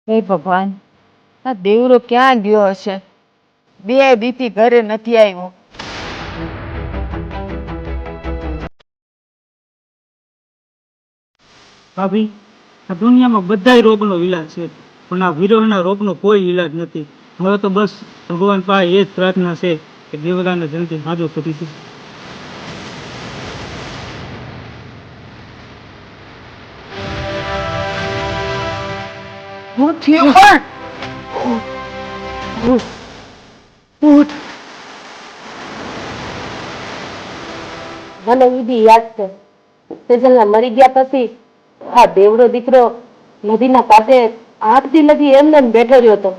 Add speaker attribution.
Speaker 1: હે ભગવાન, આ દેવરો ક્યાં ગયો હશે? બે દીથી ઘરે નથી આવ્યો.
Speaker 2: ભાભી, આ દુનિયામાં બધાય રોગનો ઈલાજ છે, પણ આ વિરહના રોગનો કોઈ ઈલાજ નથી. હવે તો બસ ભગવાન પાસે એ જ પ્રાર્થના છે કે દેવરાને જલ્દી સાજો કરી દે.
Speaker 1: હું થયું પણ? ઉઠ.
Speaker 3: મને એ બી યાદ છે, તેજલના મરી ગયા પછી આ દેવડો દીકરો નદીના કાંઠે 8 દી લગી એમને એમ બેઠો રહ્યો હતો.